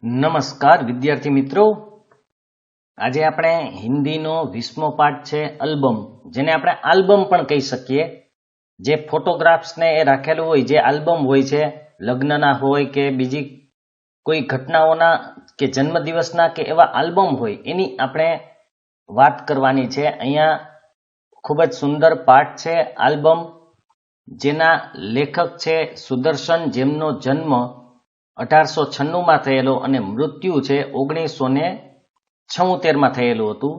નમસ્કાર વિદ્યાર્થી મિત્રો, આજે આપણે હિન્દીનો 20મો પાઠ છે આલ્બમ, જેને આપણે આલ્બમ પણ કહી શકીએ. જે ફોટોગ્રાફ્સને એ રાખેલું હોય, જે આલ્બમ હોય છે, લગ્નના હોય કે બીજી કોઈ ઘટનાઓના કે જન્મદિવસના કે એવા આલ્બમ હોય, એની આપણે વાત કરવાની છે. અહીંયા ખૂબ જ સુંદર પાઠ છે આલ્બમ, જેના લેખક છે સુદર્શન, જેમનો જન્મ 1896માં થયેલો અને મૃત્યુ છે 1976માં થયેલું હતું.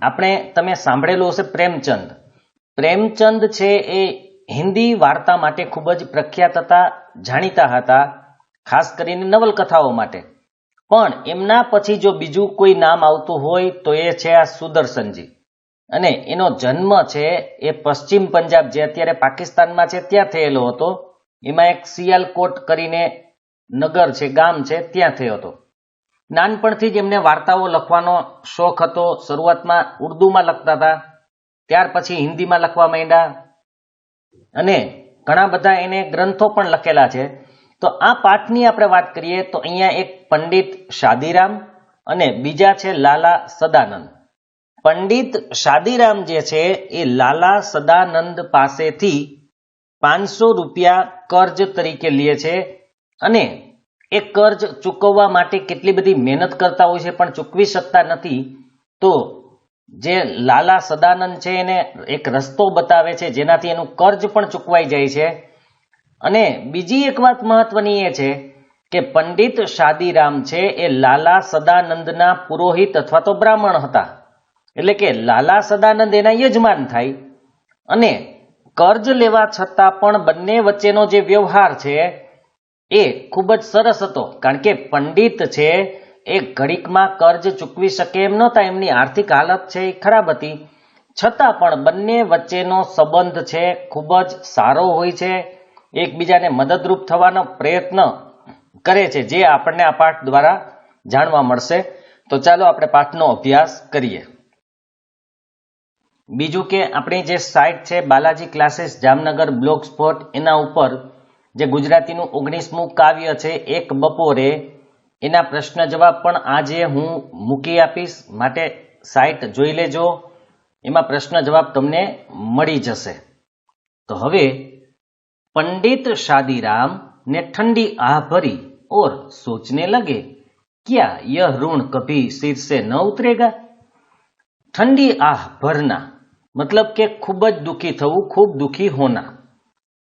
આપણે તમે સાંભળેલું હશે પ્રેમચંદ. પ્રેમચંદ છે એ હિન્દી વાર્તા માટે ખૂબ જ પ્રખ્યાત હતા, જાણીતા હતા, ખાસ કરીને નવલકથાઓ માટે. પણ એમના પછી જો બીજું કોઈ નામ આવતું હોય તો એ છે આ સુદર્શનજી. અને એનો જન્મ છે એ પશ્ચિમ પંજાબ, જે અત્યારે પાકિસ્તાનમાં છે, ત્યાં થયેલો હતો. એમાં એક સિયાલકોટ કરીને નગર છે, ગામ છે, ત્યાં થયો હતો. નાનપણથી જ એમને વાર્તાઓ લખવાનો શોખ હતો. શરૂઆતમાં ઉર્દુમાં લખતા હતા, ત્યાર પછી હિન્દીમાં લખવા માંડ્યા અને ઘણા બધા એને ગ્રંથો પણ લખેલા છે. તો આ પાઠની આપણે વાત કરીએ તો અહીંયા એક પંડિત શાદીરામ અને બીજા છે લાલા સદાનંદ. પંડિત શાદીરામ જે છે એ લાલા સદાનંદ પાસેથી 500 રૂપિયા કર્જ તરીકે લે છે અને એ કર્જ ચૂકવવા માટે કેટલી બધી મહેનત કરતા હોય છે, પણ ચૂકવી શકતા નથી. તો જે લાલા સદાનંદ છે એને એક રસ્તો બતાવે છે જેનાથી એનું કર્જ પણ ચૂકવાઈ જાય છે. અને બીજી એક વાત મહત્વની એ છે કે પંડિત શાદીરામ છે એ લાલા સદાનંદના પુરોહિત અથવા તો બ્રાહ્મણ હતા. એટલે કે લાલા સદાનંદ એના યજમાન થાય. અને કર્જ લેવા છતાં પણ બંને વચ્ચેનો જે વ્યવહાર છે એ ખૂબ જ સરસ હતો. કારણ કે પંડિત છે એ ઘડીકમાં કર્જ ચૂકવી શકે એમ નહોતા, એમની આર્થિક હાલત છે એ ખરાબ હતી. છતાં પણ બંને વચ્ચેનો સંબંધ છે ખૂબ જ સારો હોય છે, એકબીજાને મદદરૂપ થવાનો પ્રયત્ન કરે છે, જે આપણને આ પાઠ દ્વારા જાણવા મળશે. તો ચાલો આપણે પાઠનો અભ્યાસ કરીએ. બીજું કે આપણી જે સાઇટ છે Balaji classes Jamnagar blog spot, એના ઉપર જે ગુજરાતીનું 19મું કાવ્ય છે એક બપોરે, એના પ્રશ્ન જવાબ પણ આજે હું મૂકી આપીશ, માટે સાઇટ જોઈ લેજો. એમાં પ્રશ્ન જવાબ તમને મળી જશે. તો હવે पंडित शादीराम ने ठंडी आह भरी और सोचने लगे, क्या यह ऋण कभी सिर से न उतरेगा. ठंडी आह भरना मतलब के खूब ज दुखी थवुं, खूब दुखी होना.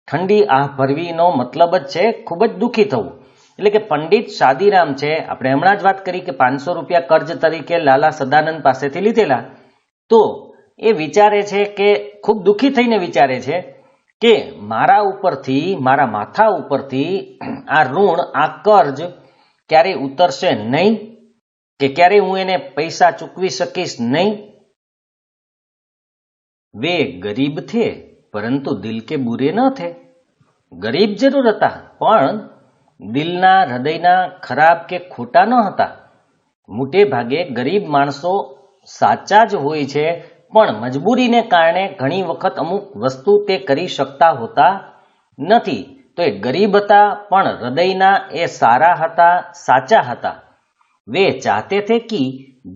ठंडी आह भरवीनो मतलब ज छे खूब ज दुखी थवुं. એટલે કે પંડિત શાદીરામ છે, આપણે હમણાં જ વાત કરી કે 500 રૂપિયા કર્જ તરીકે લાલા સદાનંદ પાસેથી લીધેલા. તો એ વિચારે છે કે ખૂબ દુખી થઈને વિચારે છે કે મારા ઉપરથી, મારા માથા ઉપરથી આ ઋણ, આ કર્જ ક્યારેય ઉતરશે નહીં, કે ક્યારેય હું એને પૈસા ચૂકવી શકીશ નહીં. वे गरीब थे परंतु दिल के बुरे न थे. गरीब जरूर હતા પણ દિલના, હૃદયના ખરાબ કે ખોટા ન હતા. મોટે ભાગે ગરીબ માણસો સાચા જ હોય છે, પણ મજબૂરીને કારણે ઘણી વખત અમુક વસ્તુ તે કરી શકતા હોતા નથી. તો એ ગરીબ હતા પણ હૃદયના એ સારા હતા, સાચા હતા. वे चाहते थे कि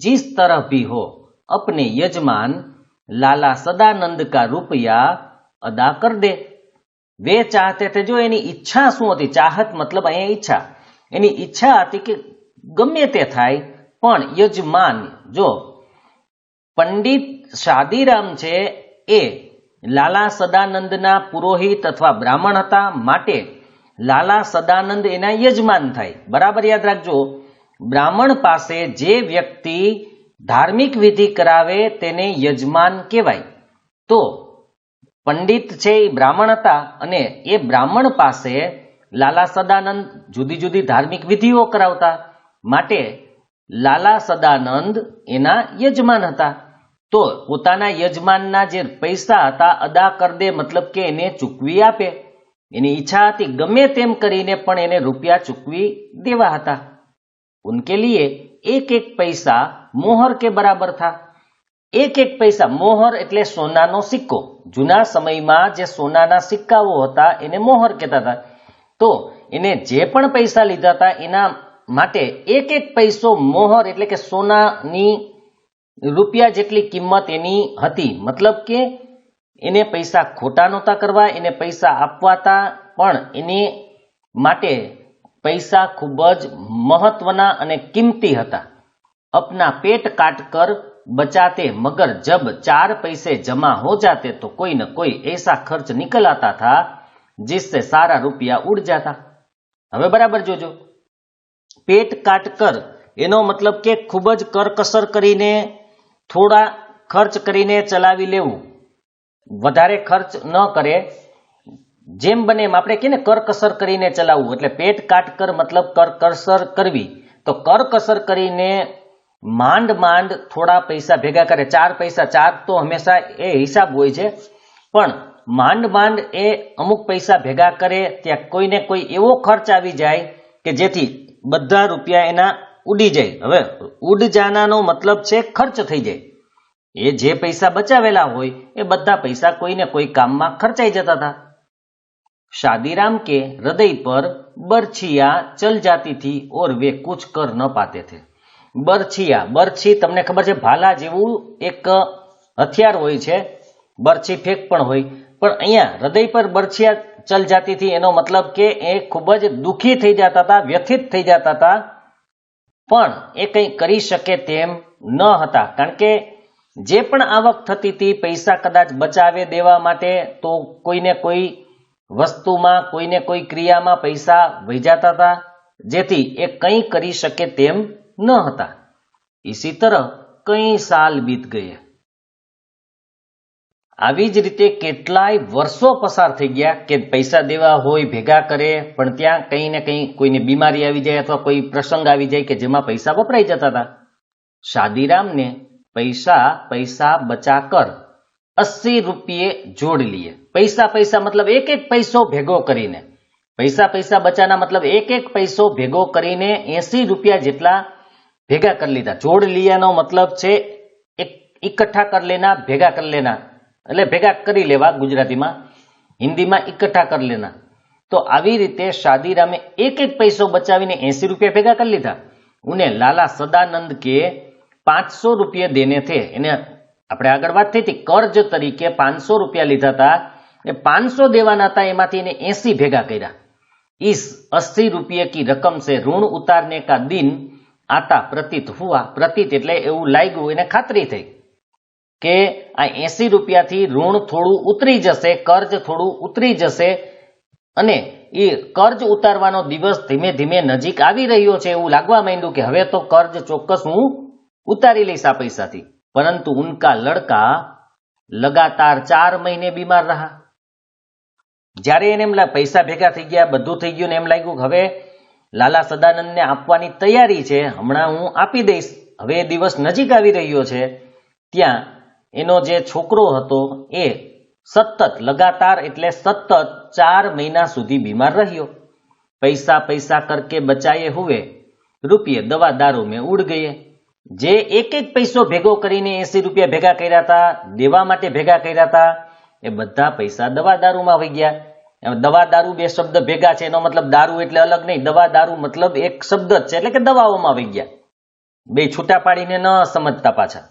जिस तरह भी हो अपने यजमान लाला सदानंद का रुपया अदा कर दे. वे चाहते थे, जो एनी ઈચ્છા શું હતી, ચાહત મતલબ અહીંયા ઈચ્છા, એની ઈચ્છા હતી કે ગમે તે થાય પણ યજમાન, જો પંડિત શાદીરામ છે એ લાલા સદાનંદના પુરોહિત અથવા બ્રાહ્મણ હતા, માટે લાલા સદાનંદ એના યજમાન થાય. બરાબર યાદ રાખજો, બ્રાહ્મણ પાસે જે વ્યક્તિ ધાર્મિક વિધિ કરાવે તેને યજમાન કહેવાય. તો પંડિત છે એ બ્રાહ્મણ હતા અને એ બ્રાહ્મણ પાસે લાલા સદાનંદ જુદી જુદી ધાર્મિક વિધિઓ કરાવતા, માટે લાલા સદાનંદ એના યજમાન હતા. તો પોતાના યજમાનના જે પૈસા હતા અદા કર દે, મતલબ કે એને ચૂકવી આપે. એની ઈચ્છા હતી ગમે તેમ કરીને પણ એને રૂપિયા ચૂકવી દેવા હતા. उनके लिए एक एक पैसा मोहर के बराबर था. એક એક પૈસા, મોહર એટલે સોનાનો સિક્કો. જૂના સમયમાં જે સોનાના સિક્કાઓ હતા એને મોહર કહેતા હતા. તો એને જે પણ પૈસા લીધા હતા એના માટે એક એક પૈસો મોહર એટલે કે સોનાની રૂપિયા જેટલી કિંમત એની હતી. મતલબ કે એને પૈસા ખોટા નહોતા કરવા, એને પૈસા આપવાતા, પણ એને માટે પૈસા ખૂબ જ મહત્વના અને કિંમતી હતા. अपना पेट काट कर बचाते मगर जब 4 पैसे जमा हो जाते तो कोई न कोई ऐसा खर्च निकल आता था जिससे सारा रुपया उड़ जाता. હવે બરાબર જોજો, પેટ કાટ કર એનો મતલબ કે ખૂબ જ કરકસર કરીને થોડા ખર્ચ કરીને ચલાવી લેવું, વધારે ખર્ચ ન કરે, જેમ બને એમ આપણે કહીએ ને કરકસર કરીને ચલાવવું, એટલે પેટ કાટ કર મતલબ કરકસર કરવી. તો કરકસર કરીને માંડ માંડ થોડા પૈસા ભેગા કરે. 4 પૈસા, 4 તો હંમેશા એ હિસાબ હોય છે, પણ માંડ માંડ એ અમુક પૈસા ભેગા કરે ત્યાં કોઈને કોઈ એવો ખર્ચ આવી જાય કે જેથી બધા રૂપિયા એના ઉડી જાય. હવે ઉડ જાનાનો મતલબ છે ખર્ચ થઈ જાય. એ જે પૈસા બચાવેલા હોય એ બધા પૈસા કોઈને કોઈ કામમાં ખર્ચાઈ જતા હતા. शादीराम के हृदय पर बरछिया चल जाती थी और वे कुछ कर न पाते थे. बरछिया, बरछी તમને ખબર છે ભાલા જેવું એક હથિયાર હોય છે, બરછી ફેંક પણ હોય, પણ અહીંયા હૃદય પર બરછિયા ચલ જાતી હતી એનો મતલબ કે એ ખૂબ જ દુઃખી થઈ જતા હતા, વ્યથિત થઈ જતા હતા, પણ એ કંઈ કરી શકે તેમ ન હતા. કારણ કે જે પણ આવક થતી હતી પૈસા કદાચ બચાવે દેવા માટે તો કોઈને કોઈ વસ્તુમાં, કોઈને કોઈ ક્રિયામાં પૈસા વહી જતા હતા, જેથી એ કંઈ કરી શકે તેમ ન હતા. इसी तरह कई साल बीत गए. આવી જ રીતે કેટલાય વર્ષો પસાર થઈ ગયા કે પૈસા દેવા હોય ભેગા કરે, પણ ત્યાં કંઈ ને કંઈ કોઈને બીમારી આવી જાય અથવા કોઈ પ્રસંગ આવી જાય કે જેમાં પૈસા વપરાઈ જતા હતા. શાદીરામને પૈસા બચા કર 80 રૂપિये જોડ લીએ. પૈસા મતલબ એક એક પૈસો ભેગો કરીને, પૈસા બચાના મતલબ એક એક પૈસો ભેગો કરીને 80 રૂપિયા જેટલા ભેગા કરી લીધા. જોડ લીયાનો મતલબ છે ઇકઠ્ઠા કર લેના, ભેગા કરી લેના, એટલે ભેગા કરી લેવા ગુજરાતીમાં, હિન્દીમાં ઇકઠ્ઠા કર લેના. તો આવી રીતે શાદીરામે એક એક પૈસો બચાવીને 80 રૂપિયા ભેગા કરી લીધા. ઉन्हें लाला सदानंद के 500 રૂપિયા દેને થે. એને આપણે આગળ વાત થઈ હતી, કર્જ તરીકે 500 રૂપિયા લીધા હતા, એ 500 દેવાના હતા, એમાંથી એને 80 ભેગા કર્યા. इस 80 રૂપિયા की रकम से ऋण उतारने का दिन आता प्रतीत हुआ. प्रतीत એટલે એવું લાગ્યું, એને ખાતરી થઈ કે આ 80 રૂપિયાથી ઋણ થોડું ઉતરી જશે, કર્જ થોડું ઉતરી જશે, અને એ કર્જ ઉતારવાનો દિવસ ધીમે ધીમે નજીક આવી રહ્યો છે એવું લાગવા માંડ્યું કે હવે તો કર્જ ચોક્કસ હું ઉતારી લઈશ આ પૈસાથી. પરંતુ ઉનકા લડકા લગાતાર 4 મહિને બીમાર રહ્યા. જ્યારે એને એમ પૈસા ભેગા થઈ ગયા, બધું થઈ ગયું ને એમ લાગ્યું કે હવે લાલા સદાનંદને આપવાની તૈયારી છે, હમણાં હું આપી દઈશ, હવે એ દિવસ નજીક આવી રહ્યો છે, ત્યાં એનો જે છોકરો હતો એ સતત લગાતાર એટલે સતત 4 મહિના સુધી બીમાર રહ્યો. પૈસા કરકે બચાએ હુએ રૂપિયે દવા દારૂ મેં ઉડ ગયે. જે એક એક પૈસો ભેગો કરીને 80 રૂપિયા ભેગા કર્યા હતા, દેવા માટે ભેગા કર્યા હતા, એ બધા પૈસા દવા દારૂમાં વહી ગયા. દવા દારૂ બે શબ્દ ભેગા છે, એનો મતલબ દારૂ એટલે અલગ નહીં, દવા દારૂ મતલબ એક શબ્દ જ છે, એટલે કે દવાઓમાં વહી ગયા. બે છૂટા પાડીને ન સમજતા પાછા.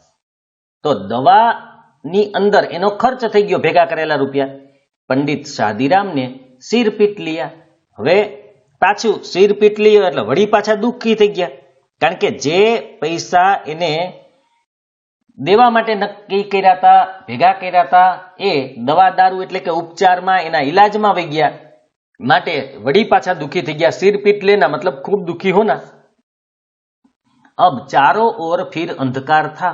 તો દવાની અંદર એનો ખર્ચ થઈ ગયો ભેગા કરેલા રૂપિયા. પંડિત શાદીરામને સિર પીટ લિયા. હવે પાછું સિર પીટ લિયો એટલે વળી પાછા દુઃખી થઈ ગયા, કારણ કે જે પૈસા એને દેવા માટે નક્કી કર્યા હતા, ભેગા કર્યા હતા, એ દવા દારૂ એટલે કે ઉપચારમાં, એના ઈલાજમાં વહી ગયા, માટે વળી પાછા દુઃખી થઈ ગયા. સિર પીટ લેના મતલબ ખૂબ દુઃખી હોના. अब चारों ओर फिर अंधकार था,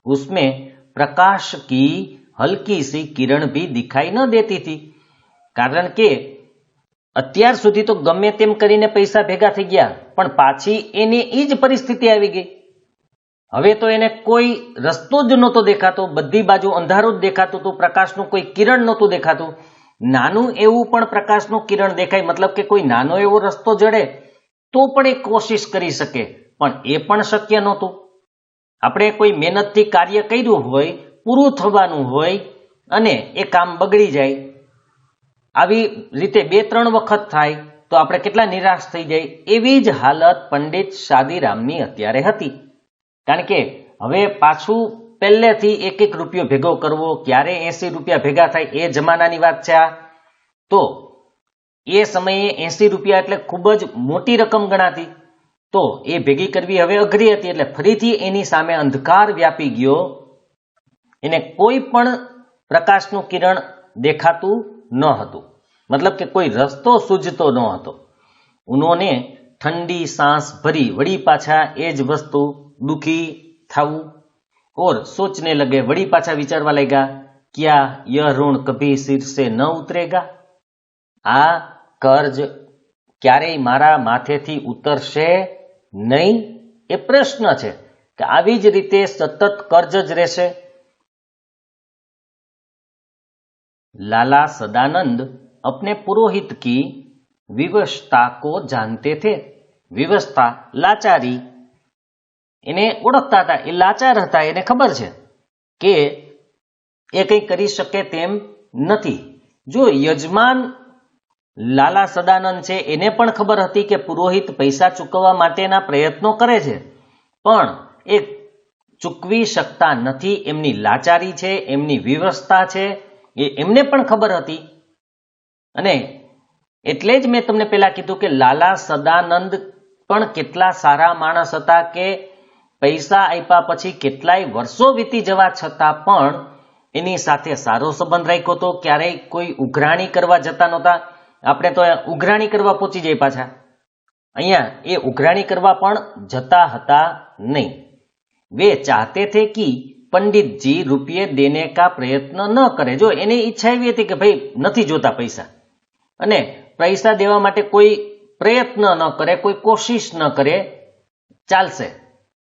उसमें प्रकाश की हल्की सी किरण भी दिखाई न देती थी. કારણ કે અત્યાર સુધી તો ગમે તેમ કરીને પૈસા ભેગા થઈ ગયા, પણ પાછી એની એ જ પરિસ્થિતિ આવી ગઈ. હવે તો એને કોઈ રસ્તો જ નહોતો દેખાતો, બધી બાજુ અંધારું જ દેખાતું હતું, પ્રકાશનું કોઈ કિરણ નહોતું દેખાતું. નાનું એવું પણ પ્રકાશનું કિરણ દેખાય, મતલબ કે કોઈ નાનો એવો રસ્તો જડે તો પણ એ કોશિશ કરી શકે, પણ એ પણ શક્ય નહોતું. આપણે કોઈ મહેનતથી કાર્ય કર્યું હોય, પૂરું થવાનું હોય, અને એ કામ બગડી જાય, આવી રીતે 2-3 વખત થાય તો આપણે કેટલા નિરાશ થઈ જાય. એવી જ હાલત પંડિત શાદીરામની અત્યારે હતી. કારણ કે હવે પાછું પહેલેથી એક એક રૂપિયો ભેગો કરવો, ક્યારે 80 રૂપિયા ભેગા થાય એ જમાનાની વાત છે આ. તો એ સમયે 80 રૂપિયા એટલે ખૂબ જ મોટી રકમ ગણાતી. તો એ ભેગી કરવી હવે અઘરી હતી. એટલે ફરીથી એની સામે અંધકાર વ્યાપી ગયો. એને કોઈ પણ પ્રકાશનું કિરણ દેખાતું ન હતું. मतलब કે કોઈ રસ્તો સૂઝતો ન હતો. ઉन्होंने ठंडी सांस भरी, वड़ी पाछा ए ज वस्तु दुखी थाऊ और सोचने लगे, वड़ी पाछा विचारवा लगा, क्या यह ऋण कभी सिर से न उतरेगा? आ कर्ज क्यारेय मारा माथेथी उतरशे नहीं? ए प्रश्न है कि આવી જ રીતે સતત કર્જ જ રહેશે. लाला सदानंद अपने पुरोहित की विवशता को जानते थे. विवशता लाचारी એને ઓળખતા હતા. એ લાચાર હતા. એને ખબર છે કે એ કંઈ કરી શકે તેમ નથી. જો યજમાન લાલા સદાનંદ છે એને પણ ખબર હતી કે પુરોહિત પૈસા ચૂકવવા માટેના પ્રયત્નો કરે છે, પણ એ ચૂકવી શકતા નથી. એમની લાચારી છે, એમની વિવશતા છે, એ એમને પણ ખબર હતી. અને એટલે જ મેં તમને પહેલા કીધું કે લાલા સદાનંદ પણ કેટલા સારા માણસ હતા કે પૈસા આપ્યા પછી કેટલાય વર્ષો વીતી જવા છતાં પણ એની સાથે સારો સંબંધ રાખ્યો હતો. ક્યારેય કોઈ ઉઘરાણી કરવા જતા નહોતા. આપણે તો ઉઘરાણી કરવા પહોંચી જઈએ પાછા. અહીંયા એ ઉઘરાણી કરવા પણ જતા હતા નહીં. वे चाहते थे कि पंडित जी रुपये देने का प्रयत्न न करे. जो એને ઈચ્છા એવી હતી કે ભાઈ નથી જોતા પૈસા, અને પૈસા દેવા માટે કોઈ પ્રયત્ન ન કરે, કોઈ કોશિશ ન કરે, ચાલશે.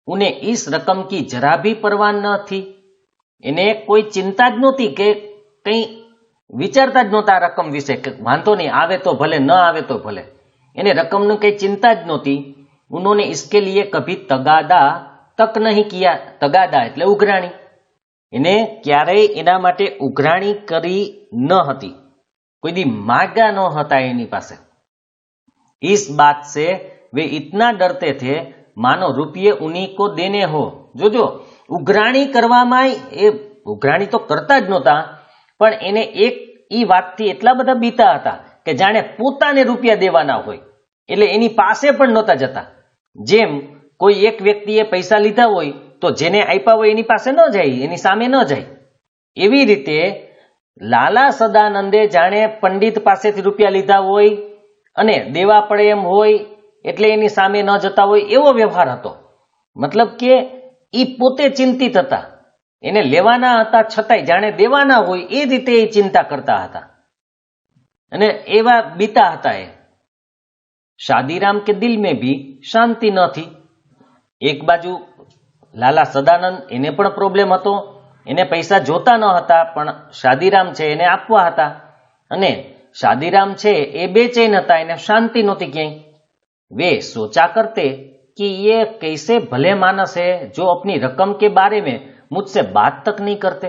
ઉને इस रकम की जरा भी परवाह न थी. એને કોઈ ચિંતા જ નહોતી કે કંઈ વિચારતા જ નહોતા રકમ વિશે કે વાંધો નહીં, આવે તો ભલે, ન આવે તો ભલે. એને રકમનું કંઈ ચિંતા જ નહોતી. ઉन्होंने इसके लिए कभी तगादा તક નહીં કિયા. તગાદા એટલે ઉઘરાણી. એને ક્યારેય એના માટે ઉઘરાણી કરી ન હતી. કોઈ દી માગ્યા ન હતા એની પાસે. इस बात से वे इतना डरते थे मानो रुपये उन्हीं को देने हो. જોજો ઉઘરાણી કરવામાં એ ઉઘરાણી તો કરતા જ નહોતા, પણ એને એક ઈ વાતથી એટલા બધા બીતા હતા કે જાણે પોતાને રૂપિયા દેવાના હોય. એટલે એની પાસે પણ નહોતા જતા. જેમ કોઈ એક વ્યક્તિએ પૈસા લીધા હોય તો જેને આપ્યા હોય એની પાસે ન જાય, એની સામે ન જાય. એવી રીતે લાલા સદાનંદે જાણે પંડિત પાસેથી રૂપિયા લીધા હોય અને દેવા પડે એમ હોય એટલે એની સામે ન જતા હોય એવો વ્યવહાર હતો. મતલબ કે એ પોતે ચિંતિત હતા. એને લેવાના હતા છતાંય જાણે દેવાના હોય એ રીતે એ ચિંતા કરતા હતા અને એવા બીતા હતા. એ શાદીરામ કે દિલ में भी શાંતિ ન थी. એક બાજુ લાલા સદાનંદ એને પણ પ્રોબ્લેમ હતો. એને પૈસા જોતા ન હતા, પણ શાદીરામ છે એને આપવા હતા. અને शादीराम छे ए बेचैन था, इन्हें शांति नहोती क्यांय. वे सोचा करते कि ये कैसे भले मानस है जो अपनी रकम के बारे में मुझसे बात तक नहीं करते.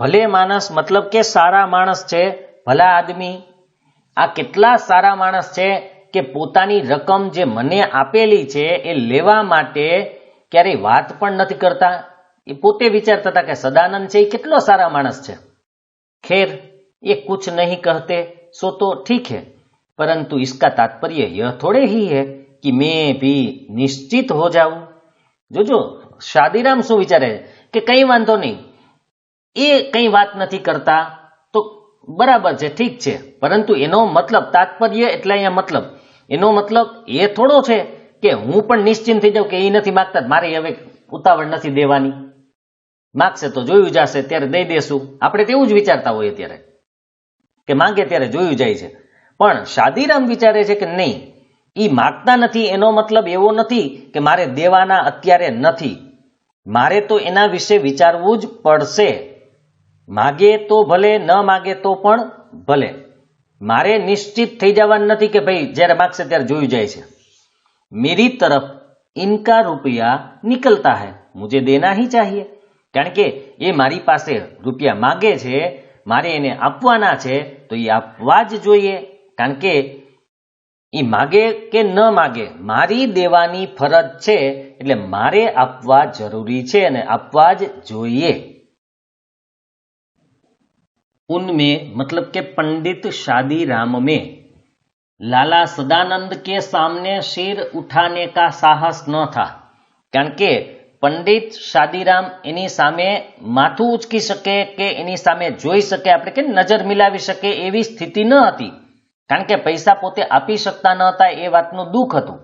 भले मानस मतलब के सारा मानस छे, भला आदमी. आ केटला सारा मानस छे કે પોતાની રકમ જે મને આપેલી છે એ લેવા માટે ક્યારેય વાત પણ નથી કરતા. એ પોતે વિચારતા હતા કે સદાનંદ છે એ કેટલો સારા માણસ છે. ખેર ये कुछ नहीं कहते सो तो ठीक है, परंतु इसका तात्पर्य यह थोड़े ही है कि मैं भी निश्चित हो जाऊं. जो शादीराम शू विचारे कि कई वांधो नहीं, એ કઈ વાત નથી કરતા તો બરાબર છે, ઠીક છે, પરંતુ એનો મતલબ તાત્પર્ય એટલે અહીંયા મતલબ એનો મતલબ એ થોડો છે કે હું પણ નિશ્ચિંત થઈ જાઉં કે એ નથી માગતા, મારે હવે ઉતાવળ નથી દેવાની, માગશે તો જોયું જશે ત્યારે દઈ દેશું. આપણે તેવું જ વિચારતા હોઈએ ત્યારે કે માંગે ત્યારે જોયું જાય છે. પણ શાદીરામ વિચારે છે કે નહીં, એ માગતા નથી એનો મતલબ એવો નથી કે મારે દેવાના અત્યારે નથી, મારે તો એના વિશે વિચારવું જ પડશે. માગે તો ભલે, ન માગે તો પણ ભલે, મારે નિશ્ચિત થઈ જવાનું નથી કે ભાઈ જ્યારે માગશે ત્યારે જોયું જાય છે. मेरी तरफ इनका रुपया निकलता है, मुझे देना ही चाहिए. કારણ કે એ મારી પાસે રૂપિયા માગે છે, મારે એને આપવાના છે તો એ આપવા જ જોઈએ. કારણ કે એ માગે કે ન માગે, મારી દેવાની ફરજ છે, એટલે મારે આપવા જરૂરી છે અને આપવા જ જોઈએ. उनमें मतलब के पंडित शादीराम में लाला सदानंद के सामने सिर उठाने का साहस न था. कारण के पंडित शादीराम एनी सामे माथું ઉચકી શકે કે એની સામે જોઈ શકે, આપણે કે નજર મિલાવી શકે એવી સ્થિતિ ન હતી. કારણ કે પૈસા પોતે આપી શકતા ન હતા એ વાતનું દુઃખ હતું.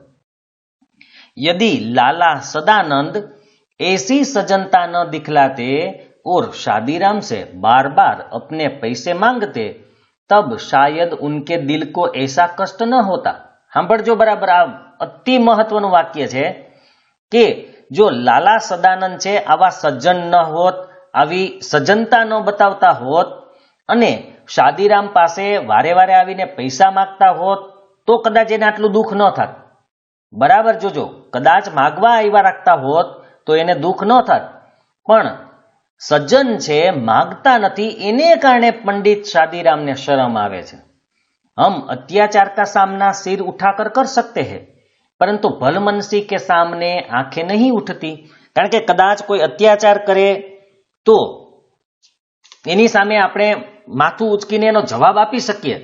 यदि लाला सदानंद ऐसी सजनता न दिखलाते और शादीराम से बार बार अपने पैसे मांगते तब शायद उनके दिल को ऐसा कष्ट न होता. સાંભળજો બરાબર, આ અતિ મહત્વનું વાક્ય છે કે જો લાલા સદાનંદ છે આવા સજ્જન ન હોત, આવી સજ્જનતા ન બતાવતા હોત અને શાદીરામ પાસે વારે વારે આવીને પૈસા માંગતા હોત તો કદાચ એને આટલું દુઃખ ન થાત. બરાબર જોજો, કદાચ માગવા આવ્યા રાખતા હોત તો એને દુઃખ ન થાત, પણ સજ્જન છે માગતા નથી એને કારણે પંડિત शादीराम ने शर्म आवे છે. हम अत्याचार का सामना सिर उठाकर कर सकते हैं परंतु भलमनसी के सामने आंखें नहीं उठती. કારણ કે કદાચ કોઈ અત્યાચાર કરે તો એની સામે આપણે માથું ઉચકીને એનો જવાબ આપી શકીએ,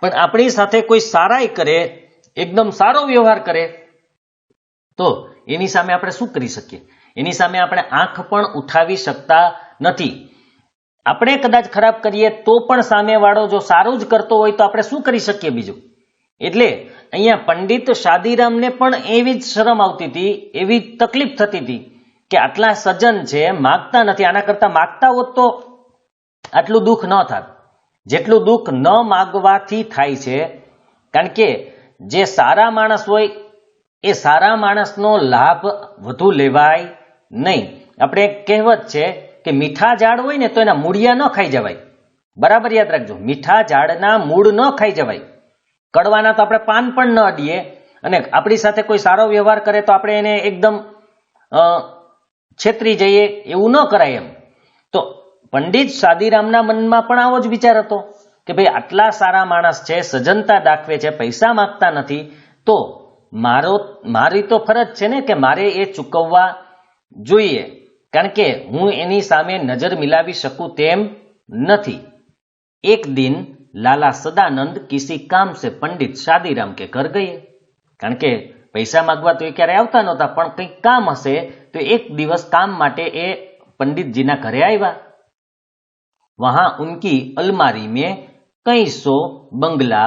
પણ આપણી સાથે કોઈ સારાઈ કરે, એકદમ સારો વ્યવહાર કરે તો એની સામે આપણે શું કરી શકીએ? એની સામે આપણે આંખ પણ ઉઠાવી શકતા નથી. આપણે કદાચ ખરાબ કરીએ તો પણ સામેવાળો જો સારું જ કરતો હોય તો આપણે શું કરી શકીએ બીજું? એટલે અહીંયા પંડિત શાદીરામને પણ એવી જ શરમ આવતી હતી, એવી જ તકલીફ થતી હતી કે આટલા સજ્જન છે માગતા નથી, આના કરતા માગતા હોત તો આટલું દુઃખ ન થાત જેટલું દુઃખ ન માગવાથી થાય છે. કારણ કે જે સારા માણસ હોય એ સારા માણસનો લાભ વધુ લેવાય નહીં. આપણે એક કહેવત છે કે મીઠા ઝાડ હોય ને તો એના મૂળિયા ન ખાઈ જવાય. બરાબર યાદ રાખજો, મીઠા ઝાડના મૂળ ન ખાઈ જવાય. કડવાના તો આપણે પાન પણ ન અડીએ, અને આપણી સાથે કોઈ સારો વ્યવહાર કરે તો આપણે એને એકદમ છેતરી જઈએ, એવું ન કરાય એમ. તો પંડિત શાદીરામના મનમાં પણ આવો જ વિચાર હતો કે ભાઈ આટલા સારા માણસ છે, સજ્જનતા દાખવે છે, પૈસા માંગતા નથી, તો મારી તો ફરજ છે ને કે મારે એ ચૂકવવા જોઈએ, કારણ કે હું એની સામે નજર મિલાવી શકું તેમ નથી. એક દિન લાલા સદાનંદ કિસી કામ से पंडित शादीराम के घर गए. કારણ કે પૈસા માંગવા તો એ ક્યારે આવતા નહોતા, પણ કંઈક કામ હશે તો એક દિવસ કામ માટે એ पंडितजीના ઘરે આવ્યા. वहां उनकी अलमारी में कई सौ बंगला,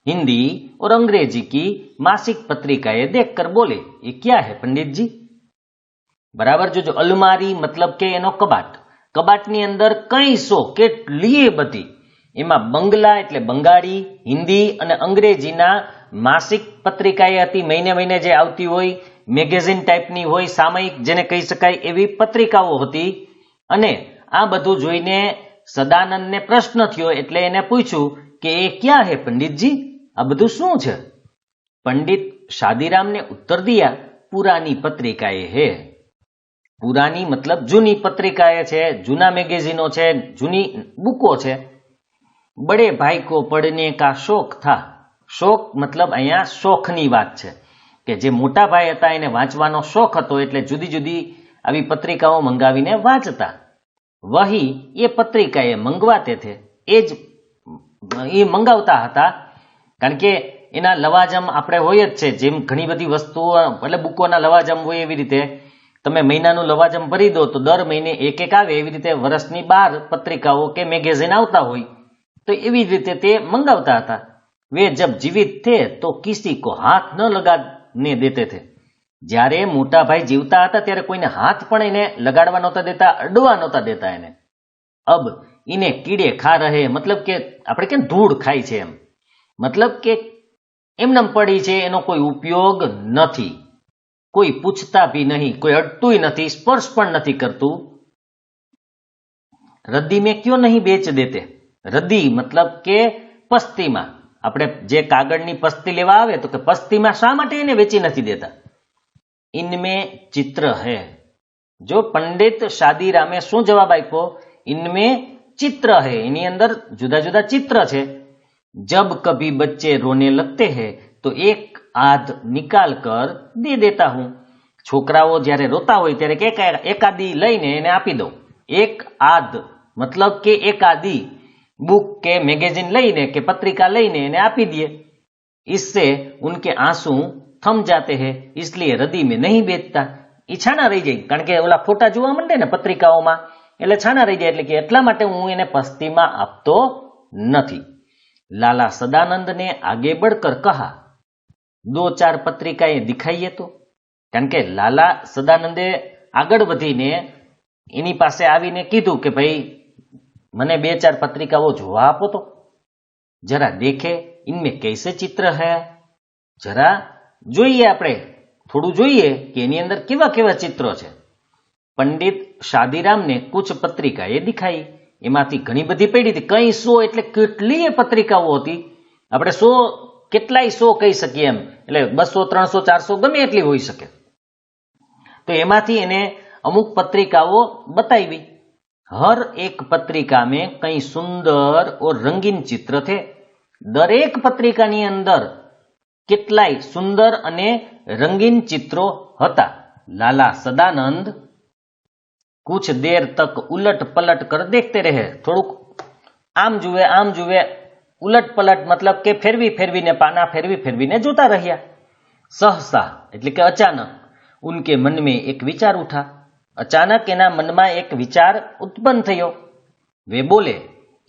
हिंदी और अंग्रेजी की मासिक पत्रिकाएं देखकर बोले, ये क्या है पंडित जी? बराबर जो अलमारी मतलब के एनो कबाट, कबाटनी अंदर कई सौ કેટલી બધી એમાં બંગલા એટલે બંગાળી, હિન્દી અને અંગ્રેજીના માસિક પત્રિકાએ હતી. મહિને મહિને જે આવતી હોય, મેગેઝિન ટાઈપની હોય, સામયિક જેને કહી શકાય એવી પત્રિકાઓ હતી. અને આ બધું જોઈને સદાનંદને પ્રશ્ન થયો, એટલે એને પૂછ્યું કે એ ક્યાં હે પંડિતજી, આ બધું શું છે? पंडित शादीराम ने उत्तर दिया, पुरानी पत्रिकाएं है. पुरानी मतलब जूनी पत्रिकाएं छे, जूना मैगजीनो छे, जूनी बुको छे. बड़े भाई को पढ़ने का शौक था. शौक मतलब अहींया शौखनी વાત છે કે જે મોટા ભાઈ હતા એને વાંચવાનો શોખ હતો, એટલે જુદી જુદી આવી પત્રિકાઓ મંગાવીને વાંચતા. वही ये पत्रिकाएं मंगवाते थे, એ મંગાવતા હતા. કારણ કે એના લવાજમ આપણે હોય જ છે, જેમ ઘણી બધી વસ્તુઓ એટલે બુકોના લવાજમ હોય એવી રીતે તમે મહિનાનું લવાજમ ભરી દો તો દર મહિને એક એક આવે, એવી રીતે વર્ષની 12 પત્રિકાઓ કે મેગેઝિન આવતા હોય, તો એવી જ રીતે તે મંગાવતા હતા. वे जब जीवित थे तो किसी को हाथ न लगाने देते थे. જ્યારે મોટા ભાઈ જીવતા હતા ત્યારે કોઈને હાથ પણ એને લગાડવા નહોતા દેતા, અડવા નહોતા દેતા એને. અબ ઇને કીડે ખા રહે, મતલબ કે આપણે કેમ ધૂળ ખાય છે એમ, મતલબ કે એમનેમ પડી છે, એનો કોઈ ઉપયોગ નથી, કોઈ પૂછતા ભી નહીં, કોઈ અડતુંય નથી, સ્પર્શ પણ નથી કરતું. રद्दी में क्यों नहीं बेच देते? रद्दी मतलब કે પસ્તીમાં, આપણે જે કાગળની પસ્તી લેવા આવે તો કે પસ્તીમાં શા માટે એને વેચી નથી દેતા? इनमें चित्र है. जो पंडित शादीरामे શું જવાબ આપ્યો? इनमें चित्र है, એની અંદર જુદા જુદા ચિત્ર છે. जब कभी बच्चे रोने लगते हैं तो एक आध निकाल कर दे देता हूं। છોકરાઓ જ્યારે રોતા હોય ત્યારે એકાદી લઈને એને આપી દઉં। એક આધ मतलब કે एकादी बुक के मैगजीन लईने के पत्रिका लईने इन्हें आपी दिए। इससे उनके आंसू थम जाते हैं, इसलिए रदी में नहीं बेचता। ई छाना रही जाए, कारण के ओला फोटा जोवा मंडे ने पत्रिकाओमां એટલે છાના રહી જાય, એટલે કે એટલા માટે હું એને પસ્તીમાં આપતો નથી। लाला सदानंद ने आगे बढ़कर कहा, 2-4 पत्रिकाएं दिखाइए तो। कारण के लाला सदानंदे આગળ વધીને એની પાસે આવીને કીધું કે ભાઈ મને 2-4 पत्रिकाओं જોવા આપો તો, जरा देखे इनमें कैसे चित्र है, जरा જોઈએ આપણે, થોડું જોઈએ કે એની અંદર કેવા કેવા ચિત્રો છે। पंडित शादीराम ने कुछ पत्रिकाएं दिखाई, એમાંથી ઘણી બધી પડી હતી। કઈ 100 એટલે કેટલીય પત્રિકાઓ હતી, આપણે 100 કેટલાય 100 કહી શકીએ એમ, એટલે 200 300 400 ગમે એટલી હોઈ શકે। तो એમાંથી એને અમુક પત્રિકાઓ બતાવી। हर एक पत्रिका में कई सुंदर और रंगीन चित्र थे। दरेक पत्रिकानी अंदर કેટલાય સુંદર અને રંગીન चित्रों हता। लाला सदानंद कुछ देर तक उलट पलट कर देखते रहे। थोड़ुक आम जुए उलट पलट मतलब के फेरवी फेरवीने पाना फेरवी फेरवीने जोता रह्या। सहसा એટલે કે अचानक उनके मन में एक विचार उठा। अचानक एना मन में एक विचार उत्पन्न थयो। वे बोले,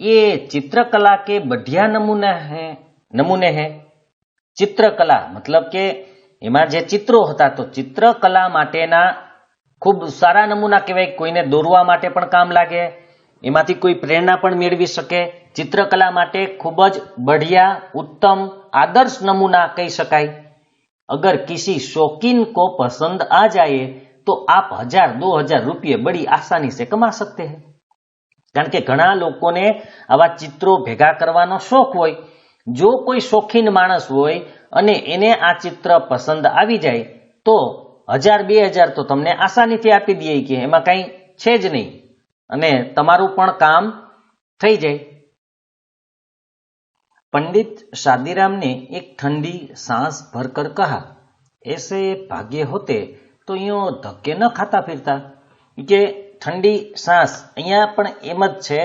ये चित्रकला के बढ़िया नमूने हैं। चित्रकला मतलब के एमां जे चित्रो हता, तो चित्रकला माटेना खूब सारा नमूना कहेवाय। कोईने दोरवा माटे पण काम लागे, एमांथी कोई प्रेरणा पण मेळवी शके। चित्रकला माटे खूब ज बढ़िया उत्तम आदर्श नमूना कही शकाय। अगर किसी शौकीन को पसंद आ जाए तो आप 1000-2000 रुपये बड़ी आसानी से कमा सकते हैं। कारण के घणा लोकोने आवा चित्रों भेगा करवानो शौक होय। जो कोई शौकीन माणस होय अने एने आ चित्र पसंद आवी जाए तो 1000-2000 तो तमने आसानीथी आपी दे के एमां कांई छे ज नहीं, अने तमारुं पण काम थई जाय। पंडित शादीराम ने एक ठंडी सांस भरकर कहा, ऐसे भाग्य होते तो यूं धक्के न खाता फिरता। के ठंडी सांस अहींया पण एम ज छे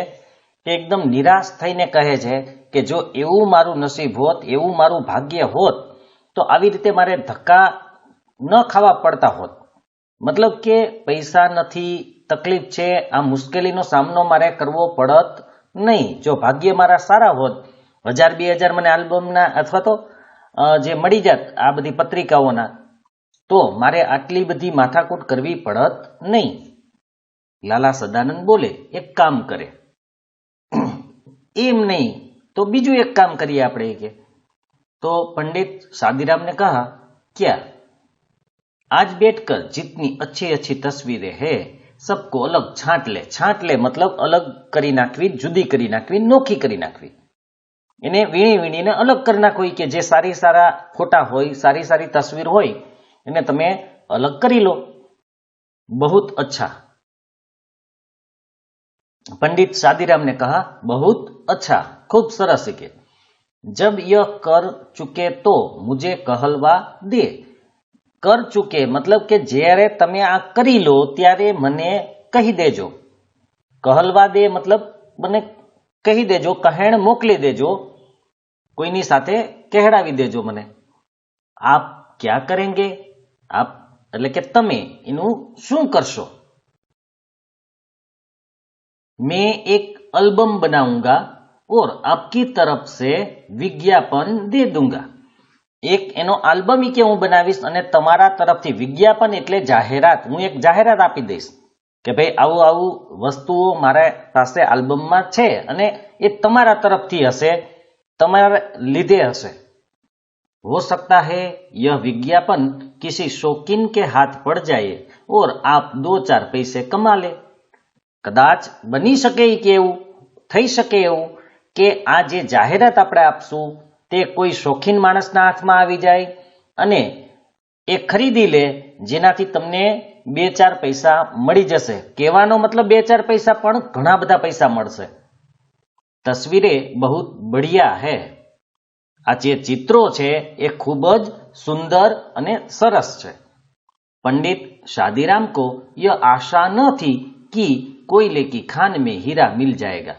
के एकदम निराश थईने कहे छे के जो एवुं मारुं नसीब होत, एवुं मारुं भाग्य होत तो आवी रीते मारे धक्का न खावा पड़ता होत। मतलब के पैसा नथी, तकलीफ छे, आ मुश्केलीनो सामनो मारे करवो पड़त नहीं। जो भाग्य मारा सारा होत, 1000-2000 मने आल्बमना अथवा तो जे मळी जात आ बधी पत्रिकाओना, तो मारे आटली बधी माथाकूट करवी पड़त नहीं। लाला सदानंद बोले, एक काम करे, एम नहीं तो बीजू एक काम करिए आपणे के। तो पंडित शादीराम ने कहा, क्या? आज बैठकर जितनी अच्छी अच्छी तस्वीरें हैं सबको अलग छांट ले मतलब अलग करी नाखवी, जुदी करी नाखवी, नोखी करी नाखवी। એને વીણી વીણીને અલગ કરી નાખો કે જે સારી સારા ફોટા હોય, સારી સારી તસવીર હોય એને તમે અલગ કરી લો। बहुत अच्छा। पंडित शादीराम ने कहा, बहुत अच्छा, खूब सरस के। जब यह कर चुके तो मुझे कहलवा दे। कर चुके मतलब के જ્યારે તમે આ કરી લો ત્યારે મને કહી દેજો। कहलवा दे मतलब મને કહી દેજો, કહેણ મોકલી દેજો, कोईनी साथे कहेड़ावी देजो मने। आप क्या करेंगे? आप એટલે કે તમે એનું શું કરશો? मैं एक एल्बम बनाऊंगा और आपकी तरफ से विज्ञापन दे दूंगा। एक एनो एल्बम के हूँ बनावीश अने तमारा तरफथी विज्ञापन एटले जाहेरात, हूँ एक जाहेरात आपी दईश के भाई आवुं आवुं वस्तुओ मारा पासे एल्बममां छे अने ए तमारा तरफथी हशे, तमारे लीधे हशे। हो सकता है यह विज्ञापन किसी शौकीन के हाथ पड़ जाए और आप 2-4 पैसे कमा ले। कदाच बनी शके के एवुं थई शके एवुं के आ जे जाहेरात आपणे आपशुं ते कोई शौकीन माणसना हाथमां आवी जाय अने ए खरीदी ले, जेनाथी तमने 2-4 पैसा मळी जशे। कहेवानो मतलब 2-4 पैसा पण घणा बधा पैसा मळशे। तस्वीरें बहुत बढ़िया है, આ જે ચિત્રો છે એ ખૂબ જ સુંદર અને સરસ છે. पंडित शादीराम को यह आशा न थी कि कोयले की खान में हीरा मिल जाएगा.